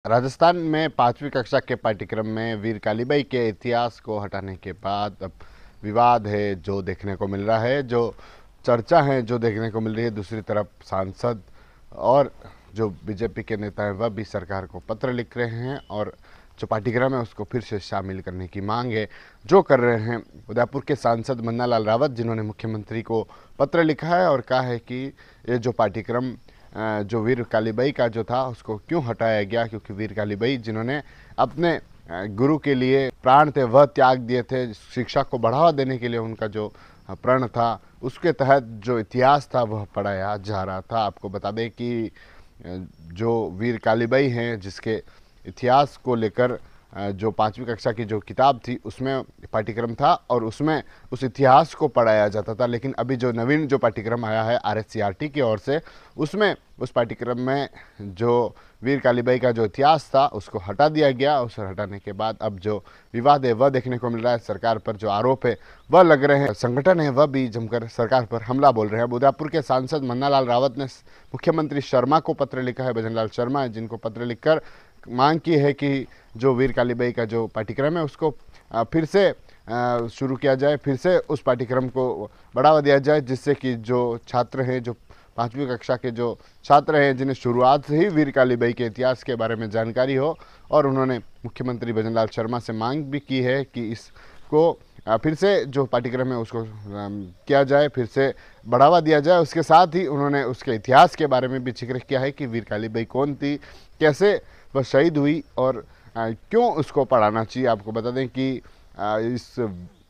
राजस्थान में 5वीं कक्षा के पाठ्यक्रम में वीर कालीबाई के इतिहास को हटाने के बाद अब विवाद है जो देखने को मिल रहा है, जो चर्चा है जो देखने को मिल रही है। दूसरी तरफ सांसद और जो बीजेपी के नेता हैं वह भी सरकार को पत्र लिख रहे हैं और जो पाठ्यक्रम है उसको फिर से शामिल करने की मांग है जो कर रहे हैं। उदयपुर के सांसद मन्ना लाल रावत जिन्होंने मुख्यमंत्री को पत्र लिखा है और कहा है कि ये जो पाठ्यक्रम जो वीर कालीबाई का जो था उसको क्यों हटाया गया, क्योंकि वीर कालीबाई जिन्होंने अपने गुरु के लिए प्राण थे वह त्याग दिए थे। शिक्षा को बढ़ावा देने के लिए उनका जो प्रण था उसके तहत जो इतिहास था वह पढ़ाया जा रहा था। आपको बता दें कि जो वीर कालीबाई हैं जिसके इतिहास को लेकर जो 5वीं कक्षा की जो किताब थी उसमें पाठ्यक्रम था और उसमें उस इतिहास को पढ़ाया जाता था, लेकिन अभी जो नवीन जो पाठ्यक्रम आया है RSCRT की ओर से उसमें उस पाठ्यक्रम में जो वीर कालीबाई का जो इतिहास था उसको हटा दिया गया। उसे हटाने के बाद अब जो विवाद है वह देखने को मिल रहा है। सरकार पर जो आरोप है वह लग रहे हैं, संगठन है वह भी जमकर सरकार पर हमला बोल रहे हैं। उदयपुर के सांसद मन्ना लाल रावत ने मुख्यमंत्री शर्मा को पत्र लिखा है, भजन लाल शर्मा है जिनको पत्र लिखकर मांग की है कि जो वीर कालीबाई का जो पाठ्यक्रम है उसको फिर से शुरू किया जाए, फिर से उस पाठ्यक्रम को बढ़ावा दिया जाए, जिससे कि जो छात्र हैं, जो 5वीं कक्षा के जो छात्र हैं जिन्हें शुरुआत से ही वीर कालीबाई के इतिहास के बारे में जानकारी हो। और उन्होंने मुख्यमंत्री भजन लाल शर्मा से मांग भी की है कि इसको फिर से जो पाठ्यक्रम है उसको किया जाए, फिर से बढ़ावा दिया जाए। उसके साथ ही उन्होंने उसके इतिहास के बारे में भी जिक्र किया है कि वीर कालीबाई कौन थी, कैसे वह शहीद हुई और क्यों उसको पढ़ाना चाहिए। आपको बता दें कि इस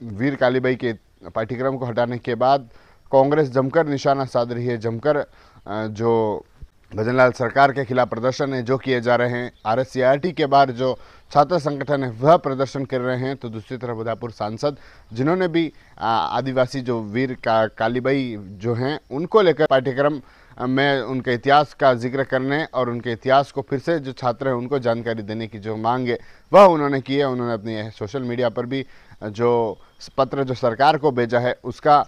वीर कालीबाई के पाठ्यक्रम को हटाने के बाद कांग्रेस जमकर निशाना साध रही है, जमकर जो भजनलाल सरकार के खिलाफ प्रदर्शन है जो किए जा रहे हैं। RSCRT के बाहर जो छात्र संगठन है वह प्रदर्शन कर रहे हैं, तो दूसरी तरफ उदयपुर सांसद जिन्होंने भी आदिवासी जो वीर कालीबाई जो हैं उनको लेकर पाठ्यक्रम में उनके इतिहास का जिक्र करने और उनके इतिहास को फिर से जो छात्र हैं उनको जानकारी देने की जो मांग है वह उन्होंने की है। उन्होंने अपनी सोशल मीडिया पर भी जो पत्र जो सरकार को भेजा है उसका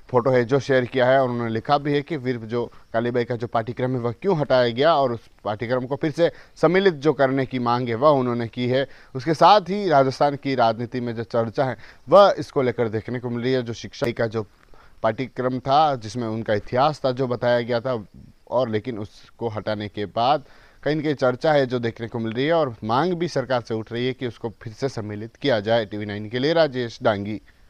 फोटो है जो शेयर किया है और उन्होंने लिखा भी है कि वीर जो कालीबाई का जो पाठ्यक्रम है वह क्यों हटाया गया और उस पाठ्यक्रम को फिर से सम्मिलित जो करने की मांग है वह उन्होंने की है। उसके साथ ही राजस्थान की राजनीति में जो चर्चा है वह इसको लेकर देखने को मिल रही है। जो शिक्षा का जो पाठ्यक्रम था जिसमें उनका इतिहास था जो बताया गया था, और लेकिन उसको हटाने के बाद कहीं न कहीं चर्चा है जो देखने को मिल रही है और मांग भी सरकार से उठ रही है कि उसको फिर से सम्मिलित किया जाए। TV9 के लिए राजेश डांगी।